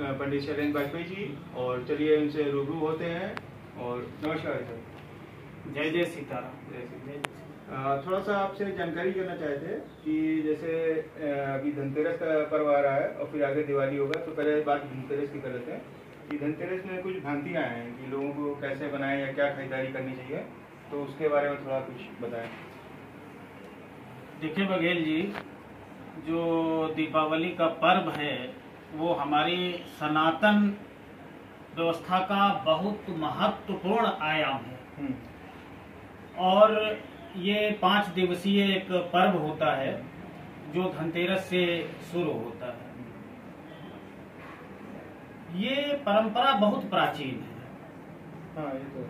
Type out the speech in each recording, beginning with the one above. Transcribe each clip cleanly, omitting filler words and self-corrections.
पंडित शैलेंद्र वाजपेयी जी, और चलिए उनसे रूबरू होते हैं। और नमस्कार सर। जय जय सीताराम। जय थोड़ा सा आपसे जानकारी करना चाहते हैं कि जैसे अभी धनतेरस का पर्व आ रहा है और फिर आगे दिवाली होगा, तो पहले बात धनतेरस की कर लेते हैं कि धनतेरस में कुछ भ्रांतियाँ हैं कि लोगों को कैसे बनाएं या क्या खरीदारी करनी चाहिए, तो उसके बारे में थोड़ा कुछ बताएं। देखिए बघेल जी, जो दीपावली का पर्व है वो हमारी सनातन व्यवस्था का बहुत महत्वपूर्ण आयाम है। और ये 5 दिवसीय एक पर्व होता है जो धनतेरस से शुरू होता है। ये परंपरा बहुत प्राचीन है। हाँ, ये तो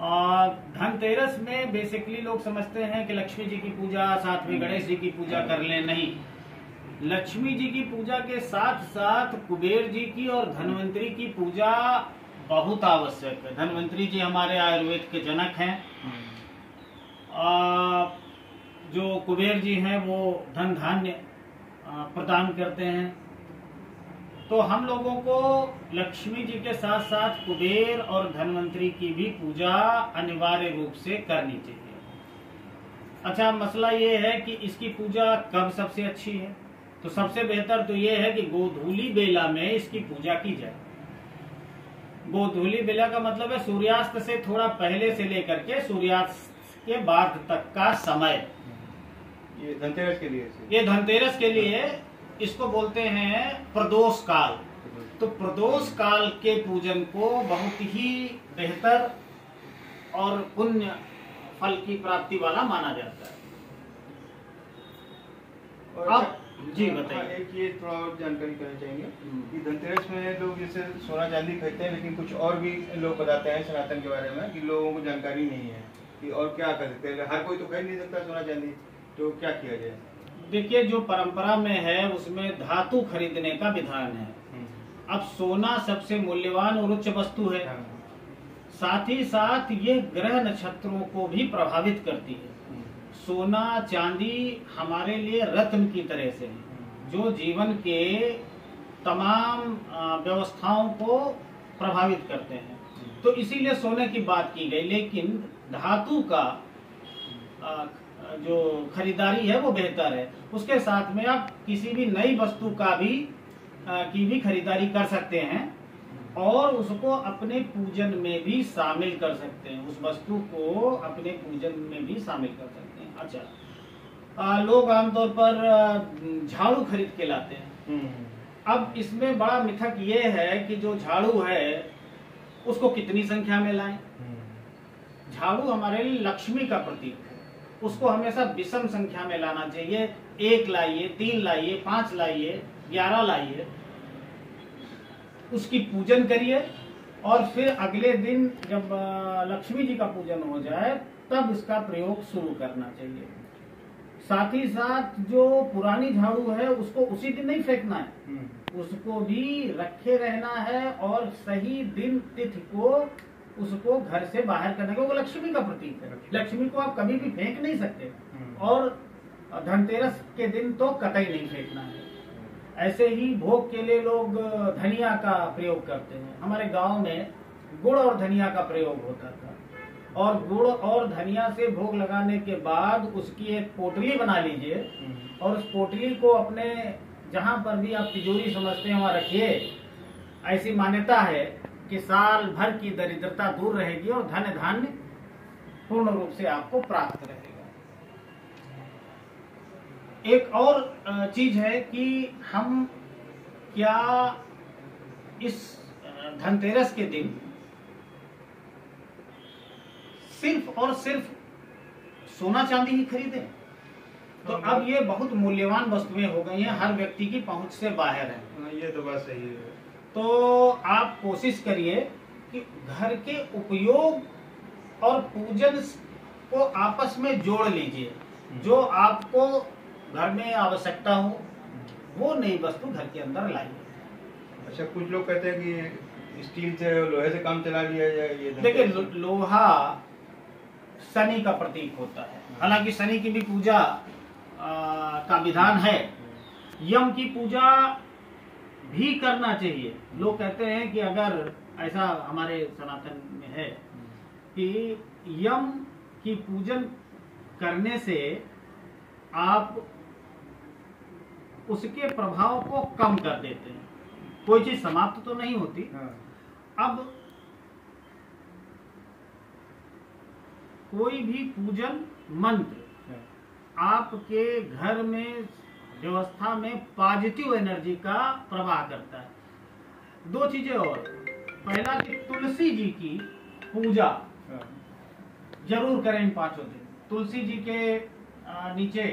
और धनतेरस में बेसिकली लोग समझते हैं कि लक्ष्मी जी की पूजा, साथ में गणेश जी की पूजा कर लें। नहीं, लक्ष्मी जी की पूजा के साथ साथ कुबेर जी की और धन्वंतरी की पूजा बहुत आवश्यक है। धन्वंतरी जी हमारे आयुर्वेद के जनक हैं। जो कुबेर जी हैं वो धन धान्य प्रदान करते हैं। तो हम लोगों को लक्ष्मी जी के साथ साथ कुबेर और धन्वंतरी की भी पूजा अनिवार्य रूप से करनी चाहिए। अच्छा, मसला ये है कि इसकी पूजा कब सबसे अच्छी है, तो सबसे बेहतर तो ये है कि गोधूली बेला में इसकी पूजा की जाए। गोधूली बेला का मतलब है सूर्यास्त से थोड़ा पहले से लेकर के सूर्यास्त के बाद तक का समय। ये धनतेरस के लिए ये धनतेरस के लिए इसको बोलते हैं प्रदोष काल। तो प्रदोष काल के पूजन को बहुत ही बेहतर और पुण्य फल की प्राप्ति वाला माना जाता है। और अब जी बताइए। एक ये थोड़ा और जानकारी करना चाहेंगे कि धनतेरस में लोग जैसे सोना चांदी खरीदते हैं, लेकिन कुछ और भी लोग बताते हैं सनातन के बारे में कि लोगों को जानकारी नहीं है कि और क्या कर सकते हैं। हर कोई तो खरीद नहीं सकता सोना चांदी, तो क्या किया जाए? देखिए, जो परंपरा में है उसमें धातु खरीदने का विधान है। अब सोना सबसे मूल्यवान और उच्च वस्तु है। साथ ही साथ ये ग्रह नक्षत्रों को भी प्रभावित करती है। सोना चांदी हमारे लिए रत्न की तरह से है, जो जीवन के तमाम व्यवस्थाओं को प्रभावित करते हैं। तो इसीलिए सोने की बात की गई, लेकिन धातु का जो खरीदारी है वो बेहतर है। उसके साथ में आप किसी भी नई वस्तु का भी खरीदारी कर सकते हैं और उसको अपने पूजन में भी शामिल कर सकते हैं। उस वस्तु को अपने पूजन में भी शामिल कर सकते हैं। अच्छा, लोग आमतौर पर झाड़ू खरीद के लाते हैं। अब इसमें बड़ा मिथक ये है कि जो झाड़ू है उसको कितनी संख्या में लाएं। झाड़ू हमारे लिए लक्ष्मी का प्रतीक है, उसको हमेशा विषम संख्या में लाना चाहिए। 1 लाइए, 3 लाइए, 5 लाइए, 11 लाइए, उसकी पूजन करिए और फिर अगले दिन जब लक्ष्मी जी का पूजन हो जाए तब इसका प्रयोग शुरू करना चाहिए। साथ ही साथ जो पुरानी झाड़ू है उसको उसी दिन नहीं फेंकना है, उसको भी रखे रहना है और सही दिन तिथि को उसको घर से बाहर करने का। वो लक्ष्मी का प्रतीक है। लक्ष्मी को आप कभी भी फेंक नहीं सकते और धनतेरस के दिन तो कतई नहीं फेंकना है। ऐसे ही भोग के लिए लोग धनिया का प्रयोग करते हैं। हमारे गांव में गुड़ और धनिया का प्रयोग होता था, और गुड़ और धनिया से भोग लगाने के बाद उसकी एक पोटली बना लीजिए और उस पोटली को अपने जहां पर भी आप तिजोरी समझते हैं वहां रखिए। ऐसी मान्यता है कि साल भर की दरिद्रता दूर रहेगी और धन धान्य पूर्ण रूप से आपको प्राप्त रहेगा। एक और चीज है कि हम क्या इस धनतेरस के दिन सिर्फ और सिर्फ सोना चांदी ही खरीदें? तो अब ये बहुत मूल्यवान वस्तुएं हो गई हैं, हर व्यक्ति की पहुंच से बाहर है। ये तो बात सही है। तो आप कोशिश करिए कि घर के उपयोग और पूजन को आपस में जोड़ लीजिए। जो आपको घर में आवश्यकता हो वो नई वस्तु घर के अंदर लाइए। अच्छा, कुछ लोग कहते हैं कि स्टील से लोहे से काम चला लिया जाए। ये देखिए, लोहा शनि का प्रतीक होता है। हालांकि शनि की भी पूजा का विधान है। यम की पूजा भी करना चाहिए। लोग कहते हैं कि अगर ऐसा हमारे सनातन में है कि यम की पूजन करने से आप उसके प्रभाव को कम कर देते हैं, कोई चीज समाप्त तो नहीं होती। अब कोई भी पूजन मंत्र आपके घर में व्यवस्था में पॉजिटिव एनर्जी का प्रवाह करता है। दो चीजें और, पहला कि तुलसी जी की पूजा जरूर करें इन 5 दिन। तुलसी जी के नीचे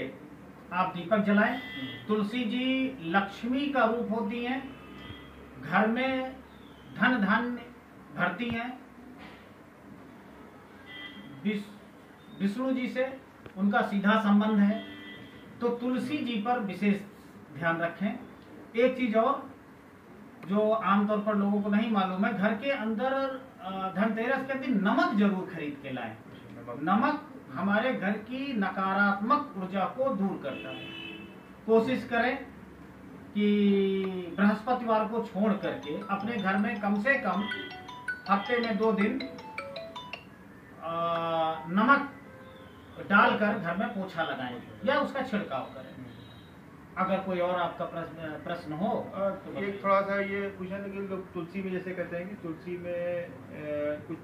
आप दीपक जलाएं। तुलसी जी लक्ष्मी का रूप होती हैं, घर में धन धान्य भरती हैं। विष्णु जी से उनका सीधा संबंध है, तो तुलसी जी पर विशेष ध्यान रखें। एक चीज और जो आमतौर पर लोगों को नहीं मालूम है, घर के अंदर धनतेरस के दिन नमक जरूर खरीद के लाएं। नमक हमारे घर की नकारात्मक ऊर्जा को दूर करता है। कोशिश करें कि बृहस्पतिवार को छोड़ करके अपने घर में कम से कम हफ्ते में 2 दिन नमक डालकर घर में पोछा लगाएं या उसका छिड़काव करें। अगर कोई और आपका प्रश्न हो तो एक थोड़ा सा ये पूछना था कि लोग तुलसी में जैसे कहते हैं कि तुलसी में कुछ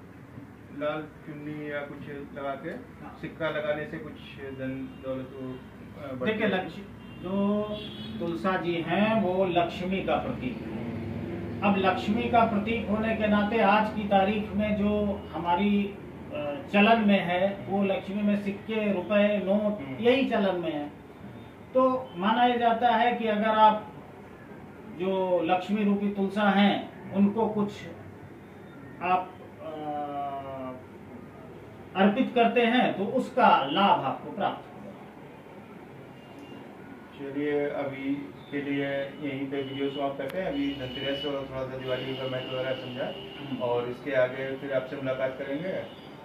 लाल चुन्नी या कुछ लगा के सिक्का लगाने से कुछ धन दौलत देखिए, लक्ष्मी जो तुलसा जी हैं वो लक्ष्मी का प्रतीक है। अब लक्ष्मी का प्रतीक होने के नाते आज की तारीख में जो हमारी चलन में है वो लक्ष्मी में सिक्के, रुपए, नोट यही चलन में है। तो माना जाता है कि अगर आप जो लक्ष्मी रूपी तुलसा हैं उनको कुछ आप अर्पित करते हैं तो उसका लाभ आपको प्राप्त होगा। चलिए अभी के लिए यहीं पे वीडियो समाप्त करते हैं। अभी धनतेरस और थोड़ा सा दिवाली का महत्व वगैरह समझा, और इसके आगे फिर आपसे मुलाकात करेंगे।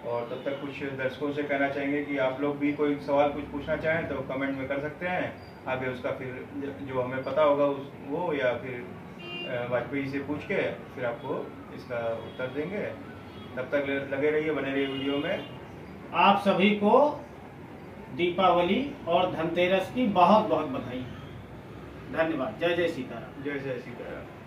और तब तक कुछ दर्शकों से कहना चाहेंगे कि आप लोग भी कोई सवाल कुछ पूछना चाहें तो कमेंट में कर सकते हैं। आगे उसका फिर जो हमें पता होगा वो या फिर वाजपेयी से पूछ के फिर आपको इसका उत्तर देंगे। तब तक लगे रहिए, बने रहिए वीडियो में। आप सभी को दीपावली और धनतेरस की बहुत बहुत बधाई। धन्यवाद। जय जय सीताराम। जय जय सीताराम।